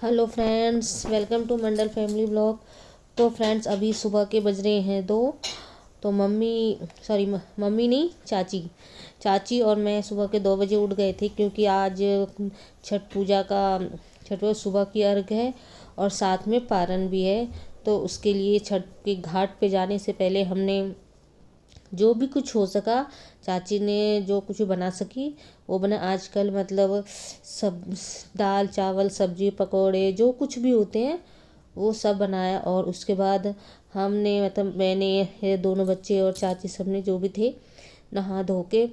Hello friends, welcome to Mandal family blog. तो friends, अभी सुबह के बज रहे हैं 2। तो मम्मी नहीं, चाची और मैं सुबह के 2 बजे उठ गए थे, क्योंकि आज छठ पूजा सुबह की अर्घ है और साथ में पारण भी है। तो उसके लिए छठ के घाट पे जाने से पहले हमने जो भी कुछ हो सका, चाची ने जो कुछ बना सकी वो बना। आजकल मतलब सब दाल चावल सब्जी पकोड़े जो कुछ भी होते हैं वो सब बनाया। और उसके बाद हमने मतलब मैंने, ये दोनों बच्चे और चाची सब ने जो भी थे नहा धो के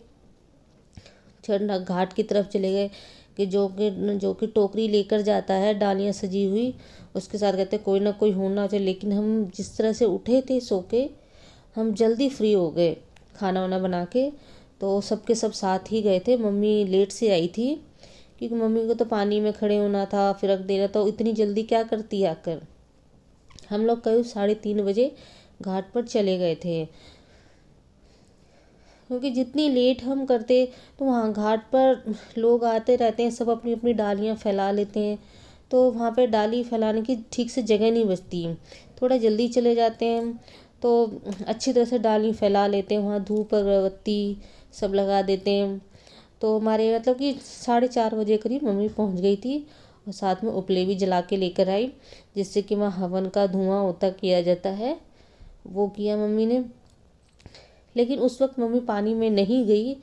छठ घाट की तरफ चले गए। कि जो कि टोकरी लेकर जाता है डालियाँ सजी हुई, उसके साथ कहते कोई ना कोई होना चाहिए। लेकिन हम जिस तरह से उठे थे सो के, हम जल्दी फ्री हो गए खाना वाना बना के। तो सबके सब साथ ही गए थे। मम्मी लेट से आई थी, क्योंकि मम्मी को तो पानी में खड़े होना था, फिर रख देना। तो इतनी जल्दी क्या करती आकर। हम लोग करीब 3:30 बजे घाट पर चले गए थे, क्योंकि जितनी लेट हम करते तो वहाँ घाट पर लोग आते रहते हैं, सब अपनी अपनी डालियाँ फैला लेते हैं। तो वहाँ पे डाली फैलाने की ठीक से जगह नहीं बचती। थोड़ा जल्दी चले जाते हैं तो अच्छी तरह से डाली फैला लेते हैं, वहाँ धूप अगरबत्ती सब लगा देते हैं। तो हमारे मतलब कि 4:30 बजे करीब मम्मी पहुँच गई थी, और साथ में उपले भी जला के लेकर आई, जिससे कि वहाँ हवन का धुआं होता किया जाता है, वो किया मम्मी ने। लेकिन उस वक्त मम्मी पानी में नहीं गई,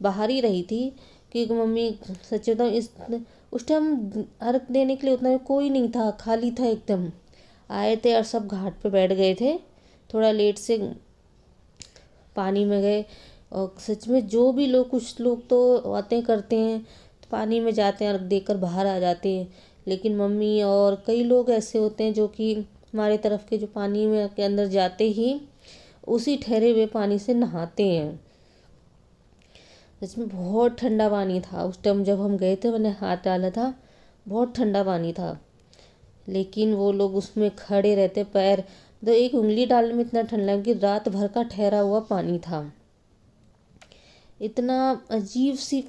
बाहर ही रही थी। क्योंकि मम्मी, सच बताऊँ, उस टाइम अर्घ देने के लिए उतना कोई नहीं था, खाली था एकदम। आए थे और सब घाट पे बैठ गए थे, थोड़ा लेट से पानी में गए। और सच में जो भी लोग, कुछ लोग तो आते करते हैं तो पानी में जाते हैं और देकर बाहर आ जाते हैं। लेकिन मम्मी और कई लोग ऐसे होते हैं जो कि हमारे तरफ के, जो पानी में के अंदर जाते ही उसी ठहरे हुए पानी से नहाते हैं। सच में बहुत ठंडा पानी था उस टाइम जब हम गए थे, मैंने हाथ डाला था, बहुत ठंडा पानी था। लेकिन वो लोग उसमें खड़े रहते, पैर तो एक उंगली डालने में इतना ठंडा कि रात भर का ठहरा हुआ पानी था। इतना अजीब सी,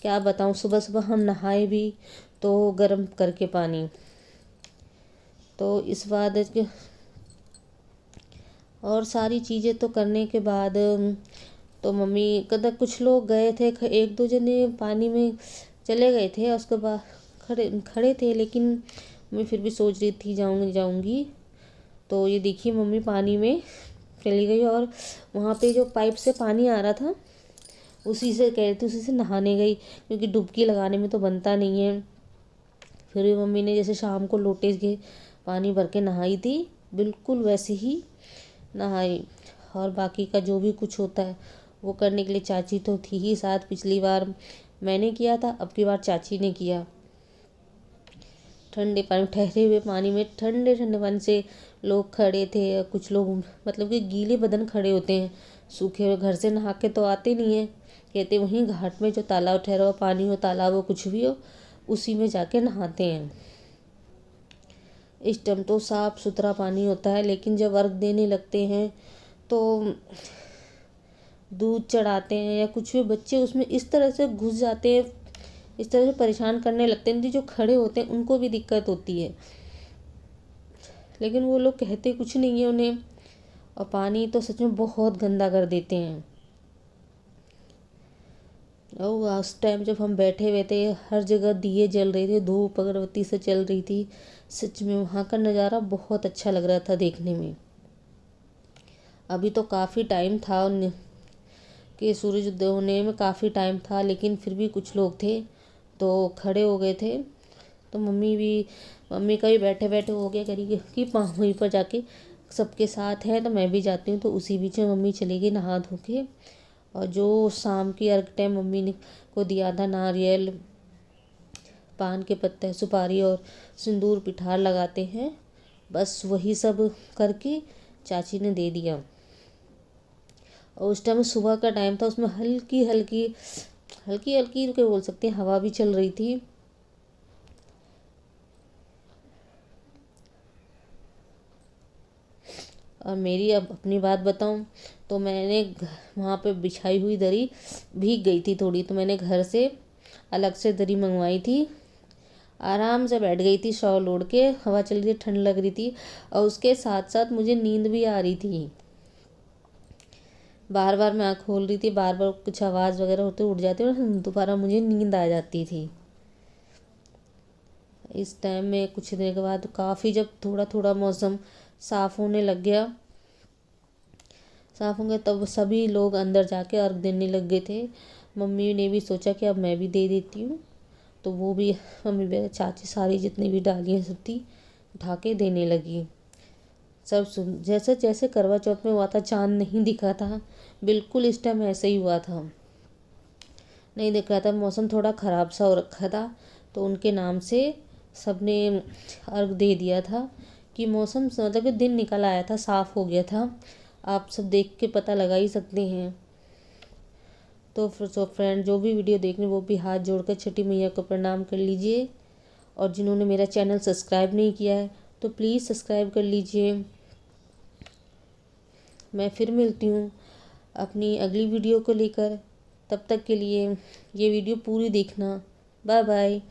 क्या बताऊँ। सुबह सुबह हम नहाए भी तो गर्म करके पानी। तो इस बाद और सारी चीज़ें तो करने के बाद तो मम्मी कदा कुछ लोग गए थे, एक दो जने पानी में चले गए थे, और उसके बाद खड़े खड़े थे। लेकिन मैं फिर भी सोच रही थी जाऊंगी। तो ये देखिए मम्मी पानी में चली गई, और वहाँ पे जो पाइप से पानी आ रहा था उसी से कह रही थी, उसी से नहाने गई, क्योंकि डुबकी लगाने में तो बनता नहीं है। फिर भी मम्मी ने जैसे शाम को लोटे के पानी भर के नहाई थी, बिल्कुल वैसे ही नहाई। और बाकी का जो भी कुछ होता है वो करने के लिए चाची तो थी ही साथ। पिछली बार मैंने किया था, अब की बार चाची ने किया। ठंडे पानी, ठहरे हुए पानी में ठंडे ठंडे पानी से लोग खड़े थे। कुछ लोग मतलब कि गीले बदन खड़े होते हैं, सूखे हुए, घर से नहा के तो आते नहीं है। कहते वहीं घाट में जो तालाब ठहरा हुआ पानी हो, तालाब हो, कुछ भी हो, उसी में जाके नहाते हैं। इस टाइम तो साफ़ सुथरा पानी होता है, लेकिन जब अर्घ देने लगते हैं तो दूध चढ़ाते हैं या कुछ भी, बच्चे उसमें इस तरह से घुस जाते हैं, इस तरह से परेशान करने लगते हैं, जो खड़े होते हैं उनको भी दिक्कत होती है। लेकिन वो लोग कहते कुछ नहीं है उन्हें। और पानी तो सच में बहुत गंदा कर देते हैं। और उस टाइम जब हम बैठे हुए थे, हर जगह दिए जल रहे थे, धूप अगरबत्ती से चल रही थी। सच में वहाँ का नज़ारा बहुत अच्छा लग रहा था देखने में। अभी तो काफ़ी टाइम था कि सूरज उदय होने में काफ़ी टाइम था, लेकिन फिर भी कुछ लोग थे तो खड़े हो गए थे। तो मम्मी का भी बैठे बैठे हो गया करी कि वहीं पर जाके सबके साथ है, तो मैं भी जाती हूँ। तो उसी बीच में मम्मी चली गई नहा धो के। और जो शाम की अर्घ टाइम मम्मी ने को दिया था, नारियल, पान के पत्ते, सुपारी और सिंदूर पिठार लगाते हैं, बस वही सब करके चाची ने दे दिया। और उस टाइम सुबह का टाइम था, उसमें हल्की हल्की हल्की हल्की क्या बोल सकते हैं, हवा भी चल रही थी। और मेरी अब अपनी बात बताऊं तो मैंने वहाँ पे बिछाई हुई दरी भीग गई थी थोड़ी, तो मैंने घर से अलग से दरी मंगवाई थी आराम से बैठ गई थी शॉल ओढ़ के, हवा चल रही थी, ठंड लग रही थी और उसके साथ साथ मुझे नींद भी आ रही थी। बार बार मैं आँख खोल रही थी, बार बार कुछ आवाज़ वगैरह होते उठ जाती और दोबारा मुझे नींद आ जाती थी। इस टाइम में कुछ देर के बाद काफ़ी जब थोड़ा थोड़ा मौसम साफ़ होने लग गया, साफ़ हो गया, तब सभी लोग अंदर जाके अर्घ देने लग गए थे। मम्मी ने भी सोचा कि अब मैं भी दे देती हूँ, तो वो भी मम्मी चाची सारी जितनी भी डालियाँ सब थी उठा के देने लगी। सब सुन जैसे जैसे करवा चौथ में हुआ था, चाँद नहीं दिखा था, बिल्कुल इस टाइम ऐसे ही हुआ था, नहीं दिख रहा था, मौसम थोड़ा ख़राब सा हो रखा था। तो उनके नाम से सबने अर्घ दे दिया था कि मौसम मतलब कि दिन निकल आया था, साफ़ हो गया था, आप सब देख के पता लगा ही सकते हैं। तो फ्रेंड जो भी वीडियो देख रहे हैं वो भी हाथ जोड़कर छठी मैया को प्रणाम कर लीजिए, और जिन्होंने मेरा चैनल सब्सक्राइब नहीं किया है तो प्लीज़ सब्सक्राइब कर लीजिए। मैं फिर मिलती हूँ अपनी अगली वीडियो को लेकर, तब तक के लिए ये वीडियो पूरी देखना। Bye bye.